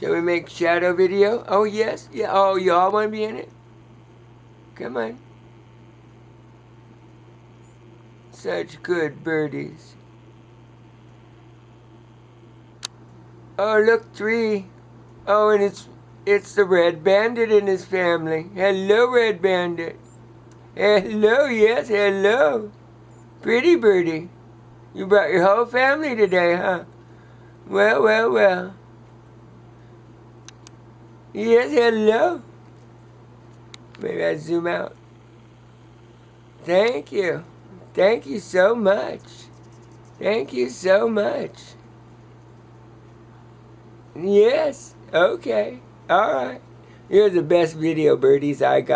Shall we make shadow video? Oh, yes. Yeah. Oh, you all want to be in it? Come on. Such good birdies. Oh, look, 3. Oh, and it's the red bandit and his family. Hello, red bandit. Hello, yes, hello. Pretty birdie. You brought your whole family today, huh? Well, well, well. Yes, hello. Maybe I zoom out. Thank you. Thank you so much. Thank you so much. Yes, okay. All right. You're the best video birdies I got.